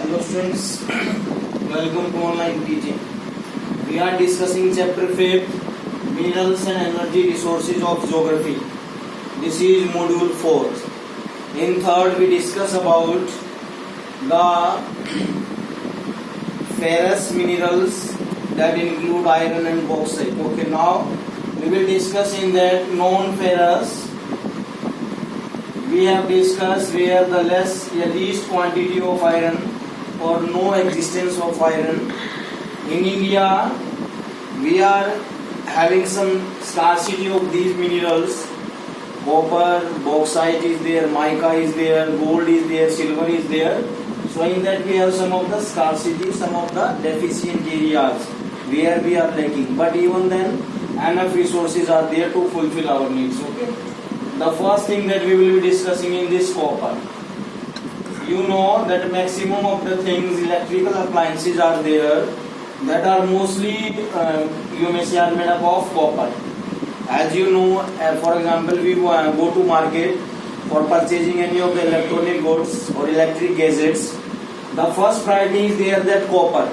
Hello students, welcome to online teaching. We are discussing chapter 5, Minerals and Energy Resources of Geography. This is module 4. In third we discuss about the ferrous minerals that include iron and bauxite. Okay, now we will discuss in that non-ferrous. We have discussed where the least quantity of iron or no existence of iron. In India, we are having some scarcity of these minerals. Copper, bauxite is there, mica is there, gold is there, silver is there. So in that we have some of the scarcity, some of the deficient areas where we are lacking. But even then, enough resources are there to fulfill our needs. Okay. The first thing that we will be discussing in this copper. You know that maximum of the things, electrical appliances are there that are mostly, you may say, are made up of copper. As you know, for example, we go to market for purchasing any of the electronic goods or electric gadgets. The first priority is there that copper,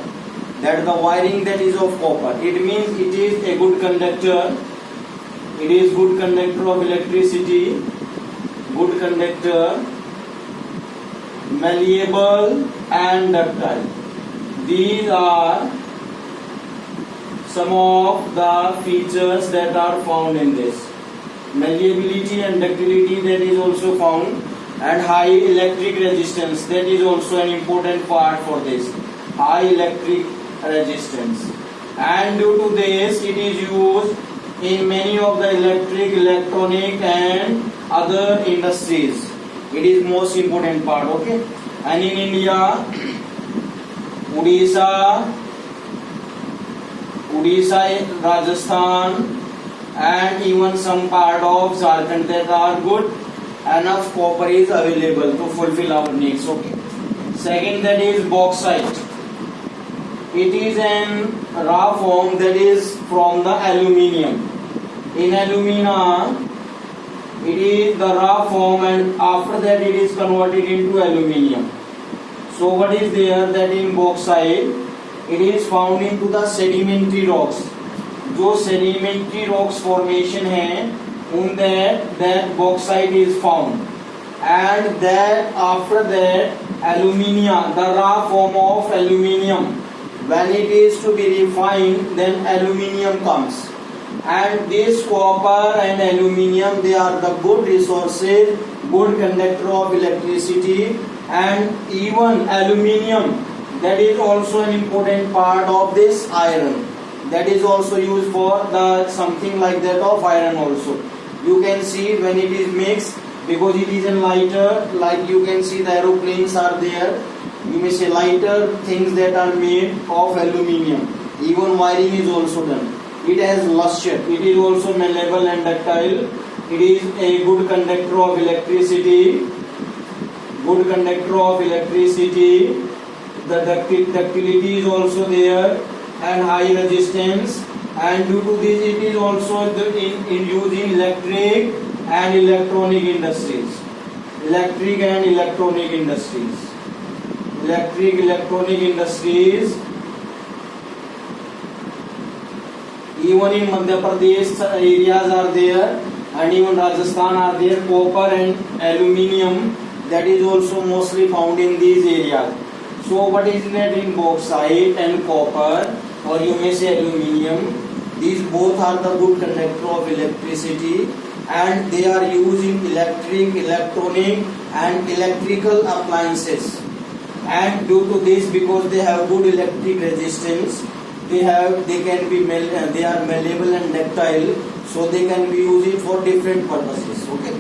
that the wiring that is of copper. It means it is a good conductor. It is good conductor of electricity, good conductor, malleable and ductile. These are some of the features that are found in this. Malleability and ductility, that is also found, and high electric resistance, that is also an important part for this. High electric resistance. And due to this, it is used in many of the electric, electronic and other industries. It is most important part, okay. And in India, Odisha, Rajasthan and even some part of Jharkhand, that are good enough copper is available to fulfill our needs, okay. Second, that is bauxite. It is an raw form that is from the aluminium. In alumina, it is the raw form, and after that it is converted into aluminium. So what is there, that in bauxite, it is found into the sedimentary rocks. जो sedimentary rocks formation है, उन that bauxite is found, and that after that alumina, the raw form of aluminium, when it is to be refined, then aluminium comes. And this copper and aluminium, they are the good resources, good conductor of electricity, and even aluminium, that is also an important part of this iron. That is also used for the something like that of iron also. You can see when it is mixed, because it is in lighter, like you can see the aeroplanes are there. You may say lighter things that are made of aluminium. Even wiring is also done. It has luster. It is also malleable and ductile. It is a good conductor of electricity. Good conductor of electricity. The ductility is also there, and high resistance. And due to this, it is also in use in electric and electronic industries. Electric and electronic industries. Electric, electronic industries. Even in Madhya Pradesh areas are there, and even Rajasthan are there. Copper and aluminium, that is also mostly found in these areas. So what is that in bauxite and copper, or you may say aluminium? These both are the good conductor of electricity, and they are used in electric, electronic and electrical appliances. And due to this, because they have good electric resistance, they are malleable and ductile, so they can be used for different purposes, okay.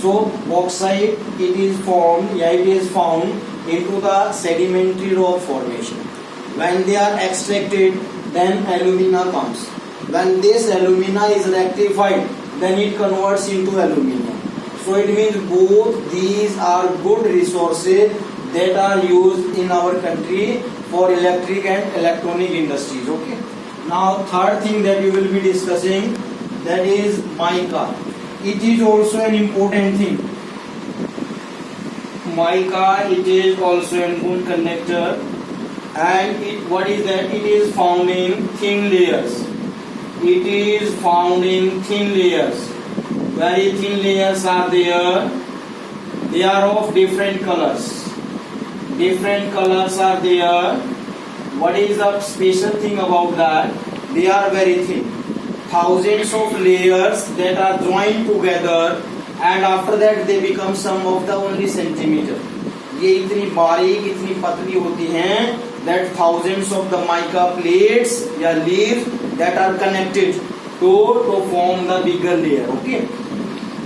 So bauxite, it is found into the sedimentary rock formation. When they are extracted, then alumina comes. When this alumina is rectified, then it converts into aluminium. So it means both these are good resources that are used in our country for electric and electronic industries, okay. Now third thing that we will be discussing, that is mica. It is also an important thing. mica, it is also a good conductor, and what is that? It is found in thin layers. It is found in thin layers. Very thin layers are there. They are of different colors. Different colors are there. What is the special thing about that? They are very thin. Thousands of layers that are joined together, and after that they become some of the only centimeter. ये इतनी बारीक, इतनी पतली होती हैं that thousands of the mica plates या leaves that are connected to form the bigger layer. Okay.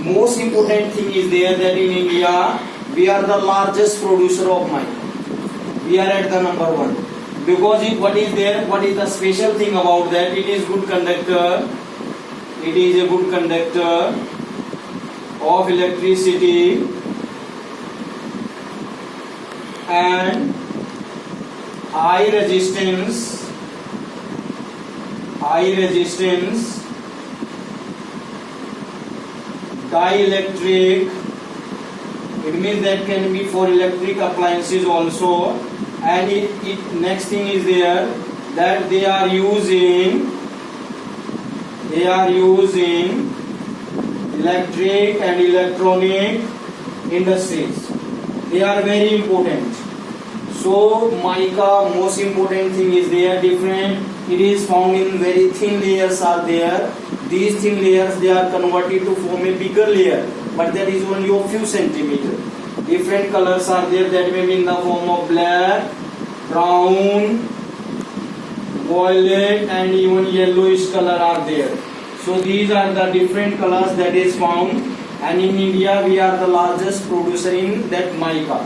Most important thing is there that in India we are the largest producer of mica. We are at the number 1 because what is there? What is the special thing about that? It is good conductor. It is a good conductor of electricity and high resistance dielectric. It means that can be for electric appliances also. And it next thing is there that they are using electric and electronic industries. They are very important. So mica, most important thing is they are different. It is found in very thin layers are there. These thin layers, they are converted to form a bigger layer, but that is only a few centimeters. Different colors are there, that may be in the form of black, brown, violet, and even yellowish color are there. So these are the different colors that is found, and in India we are the largest producer in that mica.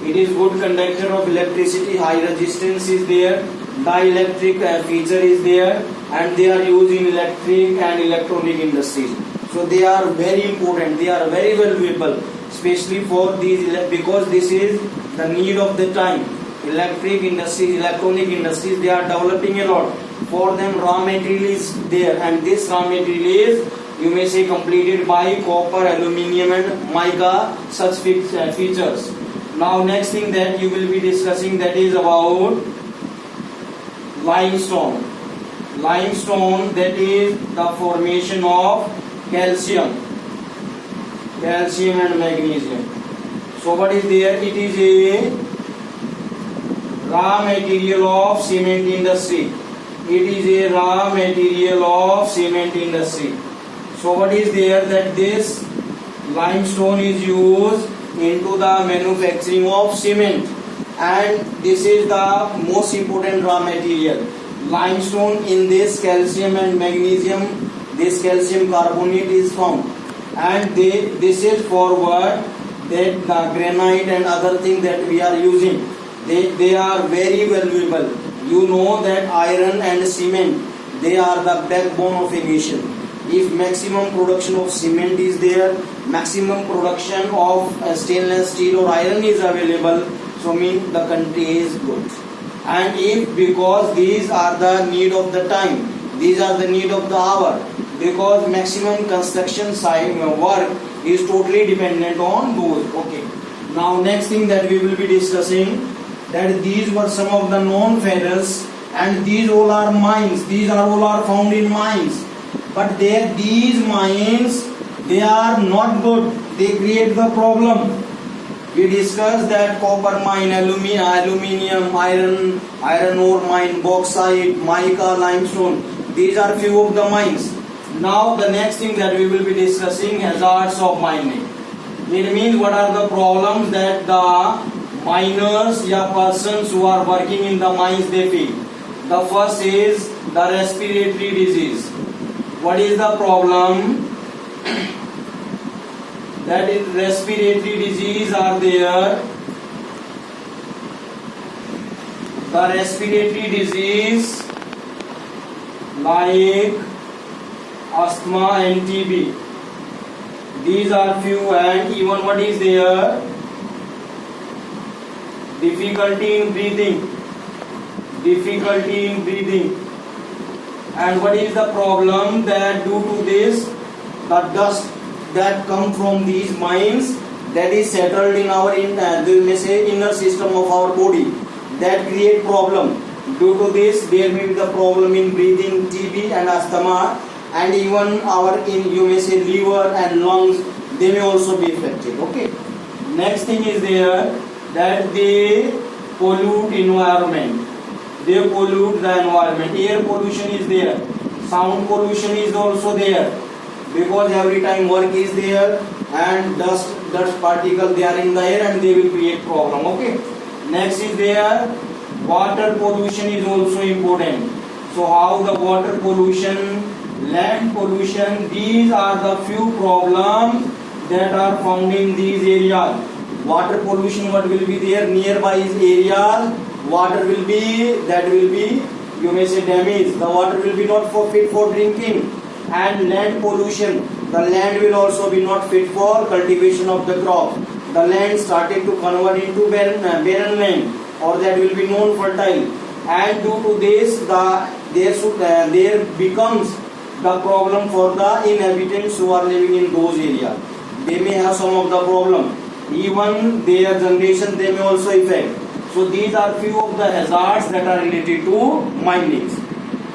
It is good conductor of electricity, high resistance is there, dielectric feature is there, and they are used in electric and electronic industries. So they are very important, they are very valuable, especially for these, because this is the need of the time. Electric industries, electronic industries, they are developing a lot. For them raw material is there, and this raw material is, you may say, completed by copper, aluminium and mica, such features. Now next thing that you will be discussing, that is about limestone. Limestone, that is the formation of calcium and magnesium. So what is there? It is a raw material of cement industry. It is a raw material of cement industry. So what is there? That this limestone is used into the manufacturing of cement, and this is the most important raw material. Limestone, in this calcium and magnesium, this calcium carbonate is found, and this is for what? That the granite and other thing that we are using, they are very valuable. You know that iron and cement, they are the backbone of a nation. If maximum production of cement is there, maximum production of stainless steel or iron is available, so mean the country is good. And if, because these are the need of the time, these are the need of the hour, because maximum construction site work is totally dependent on those. Okay. Now next thing that we will be discussing, that these were some of the known ferrous, and these all are mines. These are all are found in mines. But these mines, they are not good. They create the problem. We discussed that copper mine, aluminium, iron ore mine, bauxite, mica, limestone. These are few of the mines. Now the next thing that we will be discussing, hazards of mining. It means what are the problems that the miners or persons who are working in the mines they face. The first is the respiratory disease. What is the problem? That is, respiratory disease are there. The respiratory disease like asthma and TB. These are few, and even what is there? Difficulty in breathing. And what is the problem? That due to this, the dust that come from these mines, that is settled in our inner system of our body, that create problem. Due to this, there may be the problem in breathing, TB and asthma, and even our liver and lungs, they may also be affected. Okay. Next thing is there that they pollute environment. They pollute the environment. Air pollution is there. Sound pollution is also there, because every time work is there and dust particle they are in the air and they will create problem. Okay. Next is there water pollution is also important. So how the water pollution, land pollution, these are the few problems that are found in these areas. Water pollution, what will be there? Nearby areas, water will be, that will be, you may say, damaged. The water will be not fit for drinking. And land pollution, the land will also be not fit for cultivation of the crop. The land started to convert into barren land, or that will be non-fertile. And due to this, there becomes the problem for the inhabitants who are living in those areas. They may have some of the problem. Even their generation, they may also affect. So these are few of the hazards that are related to mining.